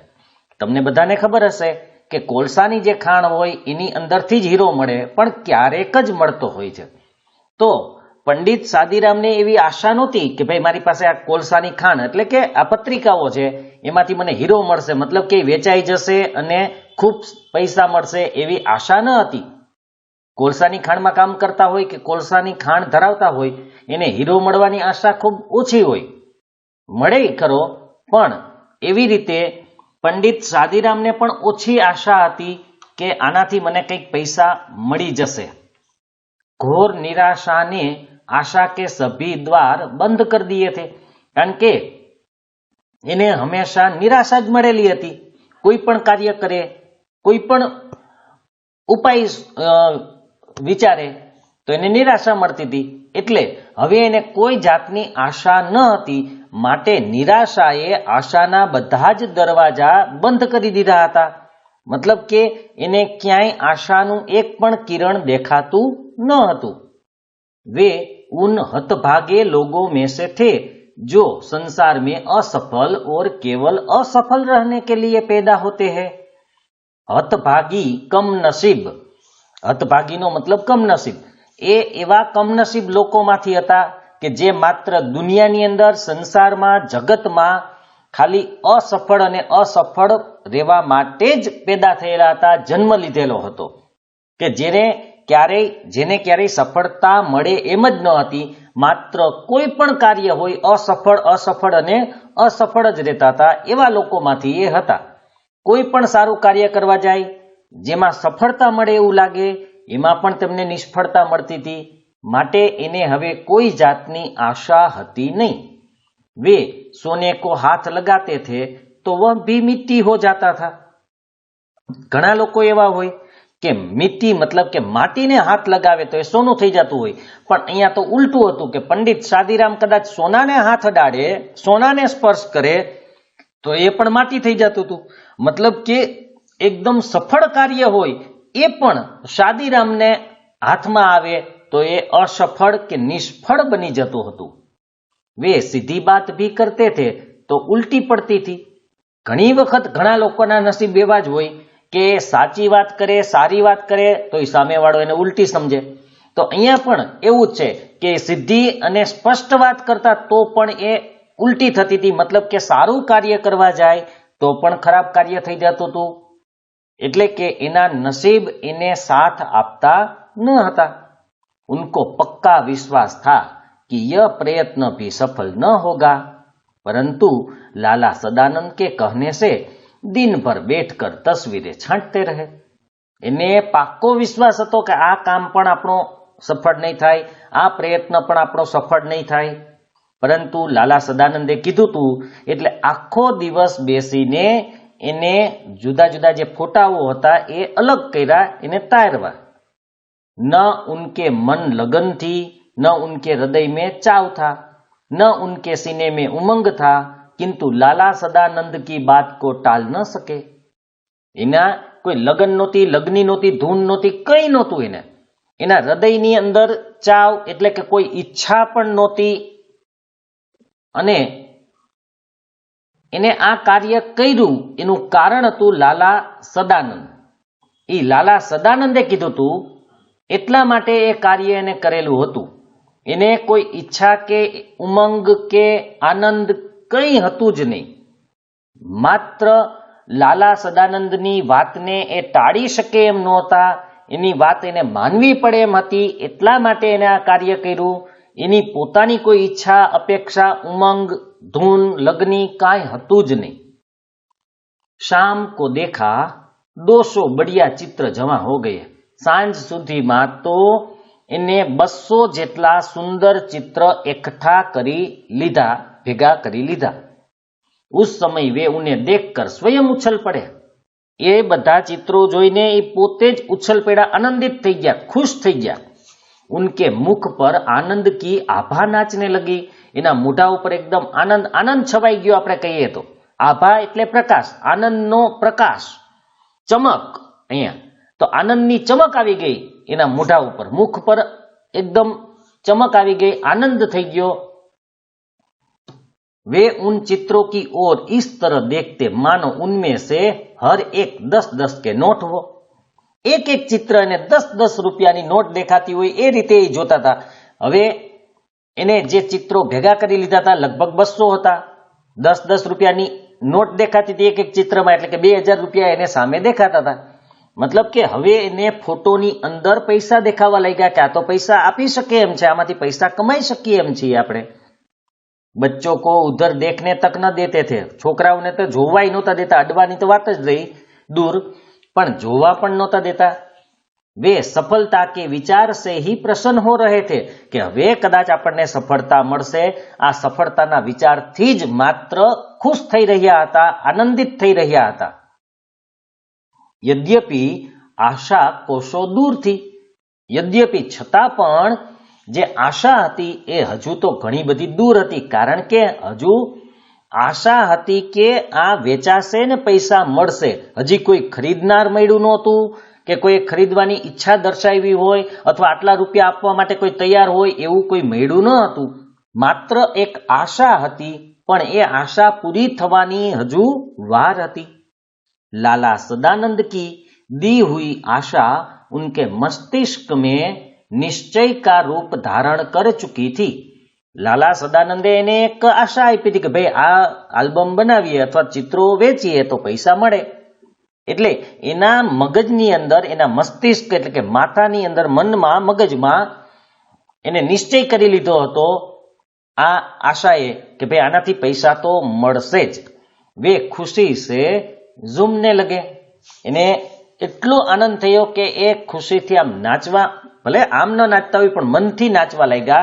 તમને બધાને ખબર હશે કે કોલસાની જે ખાણ હોય એની અંદરથી જ હીરો મળે, પણ ક્યારેક જ મળતો હોય છે. તો પંડિત શાદીરામને એવી આશા નહોતી કે ભાઈ મારી પાસે આ કોલસાની ખાણ એટલે કે આ પત્રિકાઓ છે એમાંથી મને હીરો મળશે, મતલબ કે વેચાઈ જશે અને ખૂબ પૈસા મળશે, એવી આશા ન હતી. કોલસાની ખાણમાં કામ કરતા હોય કે કોલસાની ખાણ ધરાવતા હોય એને હીરો મળવાની આશા ખૂબ ઓછી હોય. મળે ખરો, પણ એવી રીતે પંડિત શાદીરામને પણ ઓછી આશા હતી કે આનાથી મને કંઈક પૈસા મળી જશે. ઘોર નિરાશા ને આશા કે સભી દ્વાર બંધ કરી દિए थे, કારણ કે એને હંમેશા નિરાશા જ મળેલી હતી. કોઈ પણ કાર્ય કરે, કોઈ પણ ઉપાય વિચારે તો એને નિરાશા મળતી હતી. એટલે હવે એને કોઈ જાતની આશા ન હતી, માટે નિરાશાએ આશાના બધા જ દરવાજા બંધ કરી દીધા હતા. મતલબ કે એને ક્યાંય આશાનું એક પણ કિરણ દેખાતું ન હતું. वे उन हतभागे लोगों में से थे जो संसार में असफल और केवल असफल रहने के लिए पैदा होते हैं. हतभागी कमनसीब, हतभागीનો મતલબ કમનસીબ, એ એવા કમનસીબ લોકોમાંથી હતા કે જે માત્ર દુનિયાની અંદર, સંસારમાં, જગતમાં ખાલી અસફળ અને અસફળ રહેવા માટે જ પેદા થયેલા હતા, જન્મ લીધેલો હતો. કે જેને ક્યારેય સફળતા મળે એમ જ ન હતી. માત્ર કોઈ પણ કાર્ય હોય અસફળ અને અસફળ જ રહેતા હતા. એવા લોકોમાંથી એ હતા. કોઈ પણ સારું કાર્ય કરવા જાય જેમાં સફળતા મળે એવું લાગે, એમાં પણ તેમને નિષ્ફળતા મળતી હતી. માટે એને હવે કોઈ જાતની આશા હતી નહીં. वे सोने को हाथ लगाते थे तो वह भी मिट्टी हो जाता था. ઘણા લોકો એવા હોય કે મિટ્ટી મતલબ કે માટીને હાથ લગાવે તો એ સોનું થઈ જતું હોય, પણ અહીંયા તો ઉલટું હતું કે પંડિત શાદીરામ કદાચ સોનાને હાથ અડાડે, સોનાને સ્પર્શ કરે તો એ પણ માટી થઈ જતું હતું. મતલબ કે એકદમ સફળ કાર્ય હોય એ પણ શાદીરામને હાથમાં આવે તો એ અસફળ કે નિષ્ફળ બની જતું હતું. वे सीधी बात भी करते थे तो उल्टी पड़ती थी. ઘણી વખત ઘણા લોકોના નસીબ એવા જ હોય કે સાચી વાત કરે, સારી વાત કરે તો એ સામેવાળો એને ઉલટી સમજે. તો અહીંયા પણ એવું જ છે કે સીધી અને સ્પષ્ટ વાત કરતા તો પણ એ ઉલટી થતી હતી. મતલબ કે સારું કાર્ય કરવા જાય તો પણ ખરાબ કાર્ય થઈ જતું હતું. એટલે કે એના નસીબ એને સાથ આપતા ન હતા. उनको पक्का विश्वास था कि यह प्रयत्न भी सफल न होगा, परंतु लाला सदानंद के कहने से दिन भर बैठकर तस्वीरें छांटते रहे. એને પાક્કો વિશ્વાસ હતો કે આ કામ પણ આપણો સફળ નહીં થાય, આ પ્રયત્ન પણ આપણો સફળ નહીં થાય. પરંતુ લાલા સદાનંદે કીધું તું એટલે આખો દિવસ બેસીને એને જુદા જુદા જે ફોટાઓ હતા એ અલગ કર્યા, એને તારવા. न उनके मन लगन थी, न उनके हृदय में चाव था, न उनके सीने में उमंग था, किंतु लाला सदानंद की बात को टाल न सके. એના કોઈ લગન નહોતી, લગ્ની નહોતી, ધૂન નહોતી, કંઈ નહોતું. એના હૃદયની અંદર ચાવ એટલે કે કોઈ ઈચ્છા પણ નહોતી. અને એને આ કાર્ય કર્યું એનું કારણ હતું લાલા સદાનંદ. એ લાલા સદાનંદે કીધું હતું એટલા માટે એ કાર્ય એને કરેલું હતું. એને કોઈ ઈચ્છા કે ઉમંગ કે આનંદ કંઈ હતું જ નહીં. માત્ર લાલા સદાનંદની વાતને એ ટાળી શકે એમ નહોતા, એની વાત એને માનવી પડે એમ હતી, એટલા માટે એને આ કાર્ય કર્યું. એની પોતાની કોઈ ઈચ્છા, અપેક્ષા, ઉમંગ, ધૂન, લગ્ની કાંઈ હતું જ નહીં. શામ કો દેખા 200 બઢિયા ચિત્ર જમા હો ગયે. સાંજ સુધીમાં તો એને 200 જેટલા સુંદર ચિત્ર એકઠા કરી લીધા, ભેગા કરી લીધા. उस समय वे उन्हें देखकर स्वयं उछल पड़े. એ બધા ચિત્રો જોઈને એ પોતે જ ઉછલ પડ્યા, આનંદિત થઈ ગયા, ખુશ થઈ ગયા. उनके मुख पर आनंद की आभा नाचने लगी. એના મોઢા ઉપર એકદમ આનંદ છવાઈ ગયો. આપણે કહીએ તો આભા એટલે પ્રકાશ, આનંદનો પ્રકાશ, ચમક. અહીંયા તો તો આનંદની ચમક આવી ગઈ એના મોઢા ઉપર, મુખ પર એકદમ चमक આવી ગઈ, आनंद થઈ ગયો। वे उन चित्रों की ओर इस तरह देखते मानो उनमें से हर एक 10-10 के नोट हो। एक एक चित्र ने 10-10 રૂપિયાની નોટ દેખાતી હોય એ રીતે એ જોતા હતા। હવે એને જે ચિત્રો ભેગા કરી લીધા હતા લગભગ 200 હતા, 10-10 રૂપિયાની નોટ દેખાતી હતી એક એક ચિત્રમાં, એટલે કે 2000 રૂપિયા એને સામે દેખાતા હતા। मतलब કે હવે એને ફોટોની અંદર પૈસા દેખાવા લાગ્યા કે આ તો પૈસા આપી શકે એમ છે, આમાંથી પૈસા કમાઈ શકીએ એમ છીએ આપણે। बच्चों को उधर देखने तक न देते थे, छोकराओने तो जोवा ही नहोता देता, अडवानी तो बात ज रही दूर, पण जोवा पण नहोता देता। वे सफलता के विचार से ही प्रसन्न हो रहे थे कि हवे कदाच आपणे सफलता मळशे, आ सफलताना विचारथी ज मात्र खुश थई रह्या हता, आनंदित थई रह्या हता। यद्यपि आशा कोशो दूर थी, यद्यपि छतां पण जे आशा हती ए हजू तो घणी बधी दूर हती, कारण के हजू आशा हती के आ वेचाशे ने पैसा मळशे, हजी कोई खरीदनार मळ्युं नहोतुं के कोई खरीदवानी इच्छा दर्शावी होय अथवा आटला रूपिया आपवा माटे कोई तैयार होय एवुं कोई मळ्युं न हतुं। मात्र एक आशा हती, पण ए आशा पूरी थवानी हजू वार हती। लाला सदानंद की दी हुई आशा उनके मस्तिष्क में निश्चय का रूप धारण कर चुकी थी। लाला सदानंदे एने एक आशा आपी थी कि भाई आ आल्बम बनावीए अथवा चित्रों वेचीए तो पैसा मळे, एटले एना मगजनी अंदर, एना मस्तिष्क एटले के माथानी अंदर, मनमा, मगजमां एने निश्चय करी लीधो हतो आ आशाए कि भाई आनाथी पैसा तो मळशे ज। वे खुशी से झूमने लगे, एने एटलो आनंद थयो के ए खुशीथी आम नाचवा, भले आम न नाचता होय पण मनथी नाचवा लाग्या,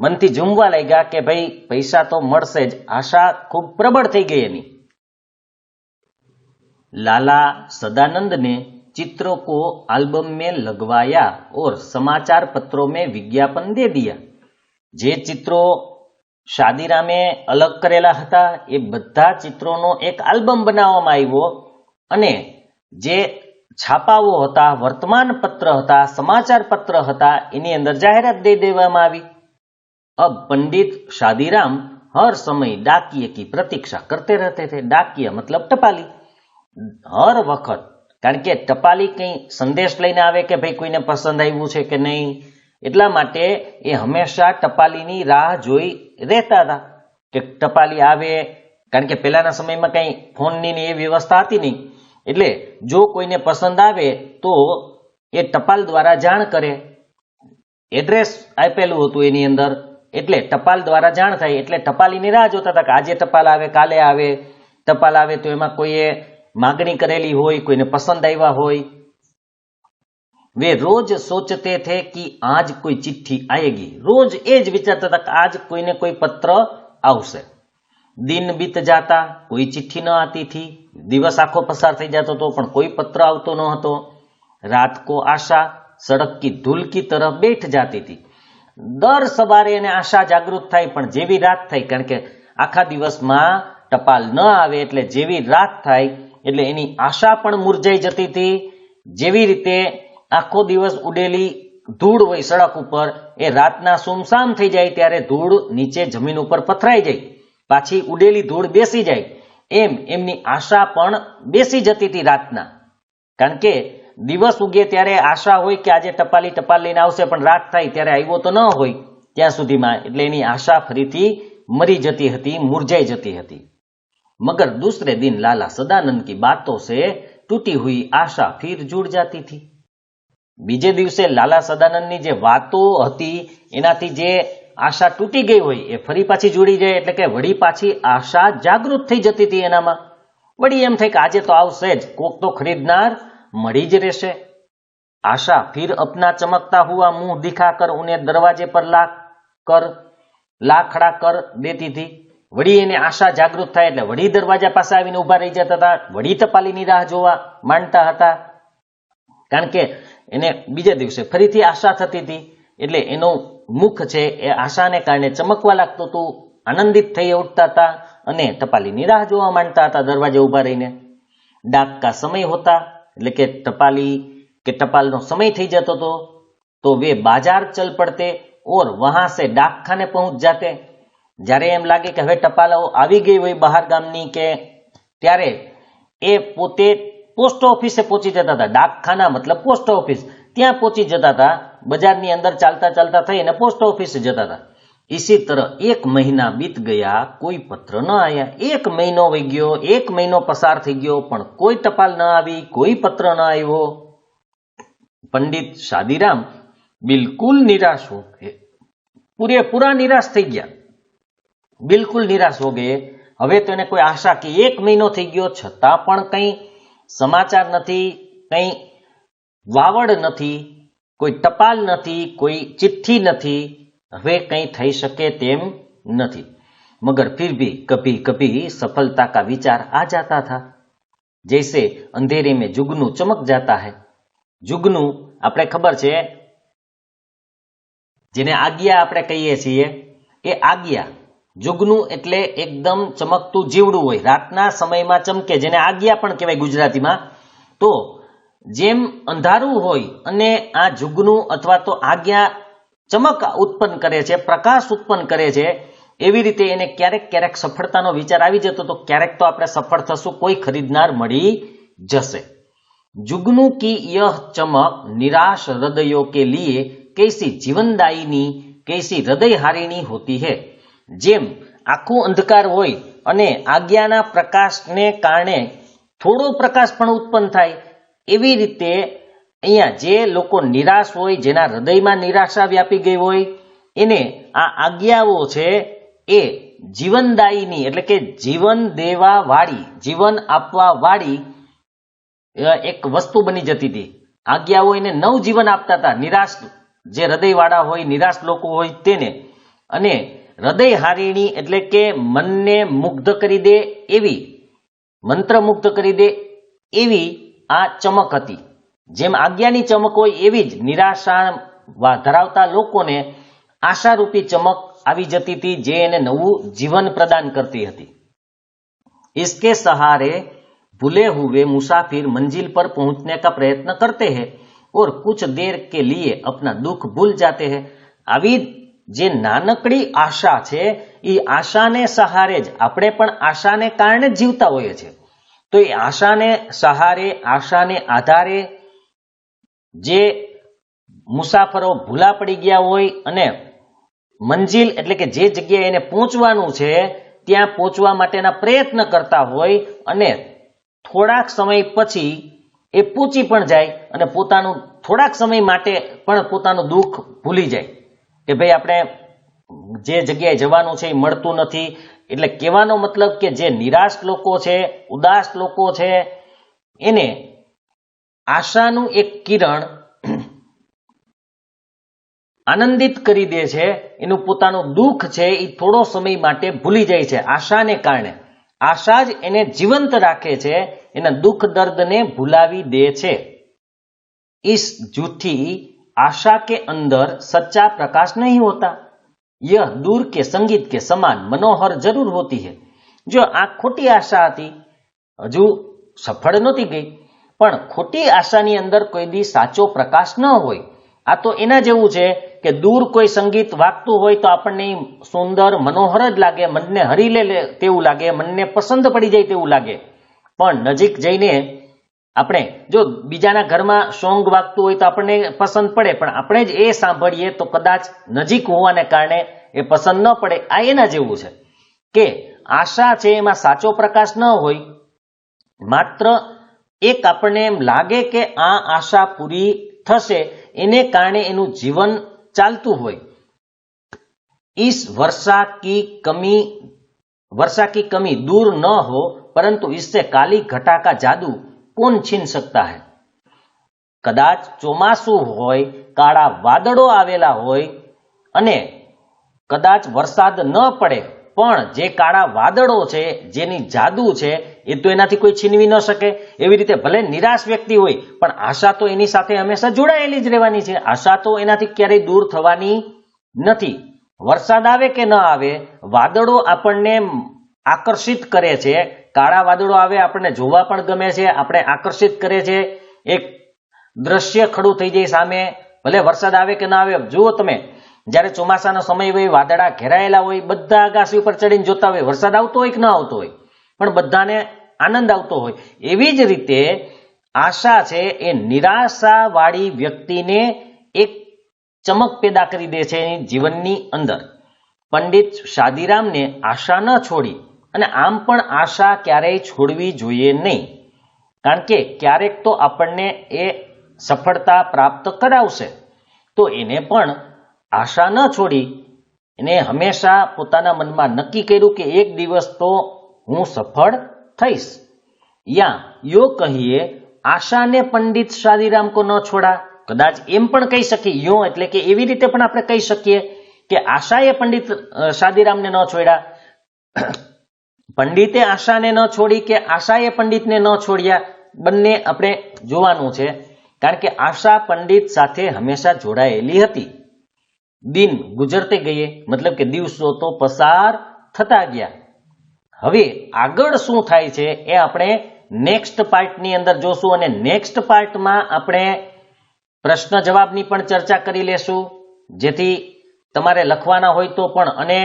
मनथी झूमवा लाग्या के भाई पैसा तो मळशे ज। आशा खूब प्रबल थई गई एनी। लाला सदानंद ने चित्रों को एल्बम में लगवाया और समाचार पत्रों में विज्ञापन दे दिया। जे चित्रों शादीरामे अलग करेला हता ए बधा चित्रोनो एक एल्बम बनाववामां आव्यो अने जे छापाओ हता, वर्तमान पत्र हता, समाचार पत्र हता, एनी अंदर जाहेरात दे देवामां आवी। अब पंडित शादीराम हर समय डाकिये की प्रतीक्षा करते रहते थे। डाकिया मतलब टपाली। हर वखत, कारण के टपाली कई संदेश लईने आवे के भाई कोईने पसंद आव्युं छे के नहीं, एटला माटे ए हमेशा टपालीनी राह जोई रहता था कि टपाली आवे, कारण के पहेलाना समयमां कई फोननी ने ए व्यवस्था हती नहीं, એટલે જો કોઈને પસંદ આવે તો એ ટપાલ દ્વારા જાણ કરે। એડ્રેસ આપેલું હતું એની અંદર, એટલે ટપાલ દ્વારા જાણ થાય, એટલે ટપાલીની રાહ જોતા હતા કે આજે ટપાલ આવે, કાલે આવે। ટપાલ આવે તો એમાં કોઈએ માગણી કરેલી હોય, કોઈને પસંદ આવ્યા હોય। वे रोज सोचते थे कि आज कोई चिट्ठी आएगी, रोज એ જ વિચારતા હતા કે આજ કોઈને કોઈ પત્ર આવશે। दिन बीत जाता, कोई चिट्ठी न आती थी, दिवस आखो पसार थई जातो तो पण कोई पत्र आवतो न हतो। रात को आशा सड़क की धूल की तरह बैठ जाती थी। दर सवारे एने आशा जागृत थाय, पण जेवी रात थाय, कारण के आखा दिवसमां टपाल न आवे એટલે જેવી રાત થાય એટલે એની આશા પણ મુરઝાઈ જતી હતી। જેવી રીતે આખો દિવસ ઉડેલી ધૂળ હોય સડક ઉપર, એ રાતના સુમસામ થઈ જાય ત્યારે ધૂળ નીચે જમીન ઉપર પથરાઈ જાય, પાછી ઉડેલી ધૂળ બેસી જાય, એમ એમની આશા પણ બેસી જતી હતી રાતના। કારણ કે દિવસ ઉગે ત્યારે આશા હોય કે આજે ટપાલી ટપાલ લઈને આવશે, પણ રાત થાય ત્યારે આવ્યો તો ન હોય ત્યાં સુધીમાં, એટલે એની આશા ફરીથી મરી જતી હતી, મુરઝાઈ જતી હતી। मगर दूसरे दिन लाला सदानंद की बातों से टूटी हुई आशा फिर जुड़ जाती थी। बीजे दिवसे लाला सदानंदनी जे वातो हती एनाथी जे आशा तूटी गई होय ए फरी पाછી જોડી જાય, એટલે કે વળી પાછી આશા જાગૃત થઈ જતી હતી એનામાં। વળી એમ થાય કે આજે તો આવશે જ, કોક તો ખરીદનાર મળી જ રહેશે। आशा फिर अपना चमकता हुआ मुंह दिखाकर उन्हें दरवाजे पर ला खड़ा कर देती थी। वड़ी एने आशा जागृत થાય એટલે વળી દરવાજા પાસે આવીને ઊભા રહી જતા હતા, વળી ટપાલીની રાહ જોવા માંડતા હતા, કારણ કે એને બીજા દિવસે ફરીથી આશા થતી હતી, એટલે એનો મુખ છે એ આશાને કારણે ચમકવા લાગતું હતું, આનંદિત થઈ ઉઠતા હતા અને ટપાલીની રાહ જોવા માંડતા હતા દરવાજે ઊભા રહીને। डाक का समय होता, એટલે કે ટપાલી कि टपाल नो समय थी जातो तो वे बाजार चल पड़ते और वहां से डाक खाने पहुंच जाते। જ્યારે એમ લાગે કે હવે ટપાલો આવી ગઈ હોય બહાર ગામની કે ત્યારે એ પોતે પોસ્ટ ઓફિસે પહોંચી જતા હતા। ડાકખાના મતલબ પોસ્ટ ઓફિસ, ત્યાં પહોંચી જતા હતા। બજારની અંદર ચાલતા ચાલતા થઈને પોસ્ટ ઓફિસે જતા હતા। इसी तरह 1 महीना बीत गया, कोई पत्र न आया। 1 महीनो वही गयो, 1 महीनो पसार थी गयो, पण कोई टपाल न आवी, कोई पत्र न आव्यो। पंडित शादीराम बिल्कुल निराश हो गए, पूरेपूरा निराश थी गया, बिल्कुल निराश हो गए। हवे तो कोई आशा कि 1 महीनो थी गयो छतां पण कई समाचार नथी, कई वावड़ नथी, कोई टपाल नथी, कोई चिट्ठी नथी, हवे कई थई शके तेम नथी। मगर फिर भी कभी कभी सफलता का विचार आ जाता था, जैसे अंधेरे में जुगनू चमक जाता है। जुगनू आपणे खबर छे, जेने आज्ञा आपणे कहीए छीए ए आज्ञा। जुगनू एटले एकदम चमकतुं जीवड़ुं होय, रातना समयमां चमके, जेने आज्ञा पण कहेवाय गुजरातीमां। तो जेम अंधारुं होय अने आ जुगनू अथवा तो आज्ञा चमक उत्पन्न करे छे, प्रकाश उत्पन्न करे छे, एवी रीते एने क्यारेक क्यारेक सफलतानो विचार आवी जतो तो क्यारेक तो आपणे सफल थशुं, कोई खरीदनार मळी जशे। जुगनू की यह चमक निराश हृदयों के लिए कैसी जीवनदायिनी, कैसी हृदयहारिणी होती है। जेम आखुं अंधकार होय अने आज्ञाना प्रकाशने कारणे थोड़ो प्रकाश पण उत्पन्न थाय, एवी रीते अहींया जे लोको निराश होय, जेना हृदयमां निराशा व्यापी गई होय, एने आ आज्ञाओ छे ए जीवनदायिनी एटले के जीवन देवा वाળી, जीवन आपवा वाળી एक वस्तु बनी जती थी। आज्ञाओ एने नव जीवन आपता था, निराश जे हृदयवाळा होय, निराश लोको होय तेने। अने हृदयहारिणी एटले के मनने मुग्ध करी दे एवी, मंत्रमुग्ध करी दे एवी आ चमक हती। जेम आज्ञानी चमक होय एवी ज निराशा धरावता लोकोने आशारूपी चमक आवी जती थी, जे एने नवुं जीवन प्रदान करती हती। इसके सहारे भूले हुए मुसाफिर मंजिल पर पहुंचने का प्रयत्न करते हैं और कुछ देर के लिए अपना दुख भूल जाते हैं। आवी जे नानकड़ी आशा छे, ई आशाने सहारे ज आपणे पण आशाने कारणे जीवता होઈએ छे। तो ए आशाने सहारे, आशाने आधारे जे मुसाफरो भूला पड़ी गया होय अने मंजिल एटले के जे जग्याए एने पहोंचवानुं छे त्यां पहोंचवा माटेना प्रयत्न करता होय अने थोड़ाक समय पछी ए पહોંચી पण जाय अने पोतानुं थोड़ाक समय माटे पण पोतानुं दुख भूली जाय के भाई आपणे जे जग्याए जवानुं छे ए मळतुं नथी। एटले कहेવાનો मतलब के जे निराश लोको छे, उदास लोको छे, एने आशानुं एक किरण आनंदित करी दे छे, एनुं पोतानुं दुख छे ए थोड़ो समय माटे भूली जाय छे आशाने कारणे। आशा ज एने जीवंत राखे छे, एना दुख दर्द ने भुलावी दे छे। इस झूठी आशा के अंदर सच्चा प्रकाश नहीं होता, यह दूर के संगीत के समान मनोहर जरूर होती है। जो आ खोटी आशा हती, हजू सफल नहोती गई, पण खोटी आशानी अंदर कोई दी साचो प्रकाश न होय। आ तो एना जेवुं छे के दूर कोई संगीत वागतुं होय तो आपणने सुंदर मनोहर ज लागे, मनने हरी ले तेवुं लागे, मनने पसंद पड़ी जाय तेवुं लागे। पण नजीक जईने આપણે જો બીજાના ઘરમાં સોંગ વાગતું હોય તો આપણને પસંદ પડે, પણ આપણે જ એ સાંભળીએ તો કદાચ નજીક હોવાને કારણે એ પસંદ ન પડે। આ એના જેવું છે કે આશા છે એમાં સાચો પ્રકાશ ન હોય, માત્ર એક આપણને એમ લાગે કે આ આશા પૂરી થશે એને કારણે એનું જીવન ચાલતું હોય। इस वर्षा की कमी दूर न हो, परंतु इससे काली घटा का जादू कौन छीन सकता है। कदाच ચોમાસું હોય, કાળા વાદળો આવેલા હોય અને કદાચ વરસાદ ન પડે, પણ જે કાળા વાદળો છે, જેની જાદુ છે એ તો એનાથી કોઈ છીનવી ન શકે। એવી રીતે ભલે નિરાશ વ્યક્તિ હોય પણ આશા તો એની સાથે હંમેશા જોડાયેલી જ રહેવાની છે। આશા તો એનાથી ક્યારેય દૂર થવાની નથી। વરસાદ આવે કે ન આવે, વાદળો આપણને આકર્ષિત કરે છે। કાળા વાદળો આવે આપણને જોવા પણ ગમે છે, આપણે આકર્ષિત કરે છે। એક દ્રશ્ય ખડું થઈ જાય સામે, ભલે વરસાદ આવે કે ના આવે. જુઓ તમે, જ્યારે ચોમાસાનો સમય હોય, વાદળા ઘેરાયેલા હોય, બધા અગાસી ઉપર ચડીને જોતા હોય, વરસાદ આવતો હોય કે ના આવતો હોય, પણ બધાને આનંદ આવતો હોય. એવી જ રીતે આશા છે એ નિરાશાવાળી વ્યક્તિને એક ચમક પેદા કરી દે છે એની જીવનની અંદર. પંડિત શાદીરામને આશા ન છોડી, અને આમ પણ આશા ક્યારેય છોડવી જોઈએ નહીં, કારણ કે ક્યારેક તો આપણને એ સફળતા પ્રાપ્ત કરાવશે. તો એને પણ આશા ન છોડી, એને હંમેશા પોતાના મનમાં નક્કી કર્યું કે એક દિવસ તો હું સફળ થઈશ. યા યો કહીએ, આશા ને પંડિત શાદીરામ કો ન છોડા. કદાચ એમ પણ કહી શકીએ, યો એટલે કે એવી રીતે પણ આપણે કહી શકીએ કે આશાએ પંડિત શાદીરામને ન છોડ્યા, પંડિતે આશાને ન છોડી કે આશાએ પંડિતને ન છોડ્યા. બંને આપણે જોવાનું છે, કારણ કે આશા પંડિત સાથે હંમેશા જોડાયેલી હતી. દિન ગુજરતે ગયે, મતલબ કે દિવસો તો પસાર થતા ગયા. હવે આગળ શું થાય છે એ આપણે નેક્સ્ટ પાર્ટની અંદર જોશું, અને નેક્સ્ટ પાર્ટમાં આપણે પ્રશ્ન જવાબની પણ ચર્ચા કરી લેશું, જેથી તમારે લખવાના હોય તો પણ, અને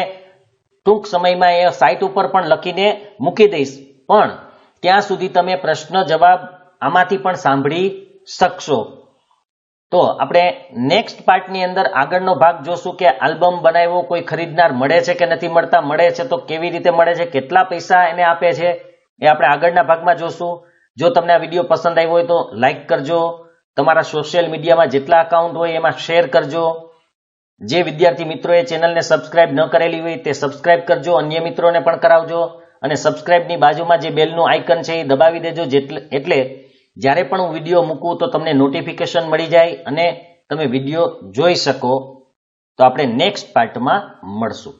ટૂંક સમયમાં એ સાઇટ ઉપર પણ લખીને મૂકી દઈશ, પણ ત્યાં સુધી તમે પ્રશ્ન જવાબ આમાંથી પણ સાંભળી શકશો. તો આપણે નેક્સ્ટ પાર્ટની અંદર આગળનો ભાગ જોશું કે આલ્બમ બનાવ્યો, કોઈ ખરીદનાર મળે છે કે નથી મળતા, મળે છે તો કેવી રીતે મળે છે, કેટલા પૈસા એને આપે છે, એ આપણે આગળના ભાગમાં જોશું. જો તમને આ વિડીયો પસંદ આવ્યો હોય તો લાઈક કરજો, તમારા સોશિયલ મીડિયામાં જેટલા અકાઉન્ટ હોય એમાં શેર કરજો. જે વિદ્યાર્થી મિત્રોએ ચેનલને સબસ્ક્રાઇબ ન કરેલી હોય તે સબસ્ક્રાઇબ કરજો, અન્ય મિત્રોને પણ કરાવજો, અને સબસ્ક્રાઇબની બાજુમાં જે બેલનું આઇકન છે એ દબાવી દેજો, એટલે જ્યારે પણ હું વિડીયો મૂકું તો તમને નોટિફિકેશન મળી જાય અને તમે વિડીયો જોઈ શકો. તો આપણે નેક્સ્ટ પાર્ટમાં મળશું.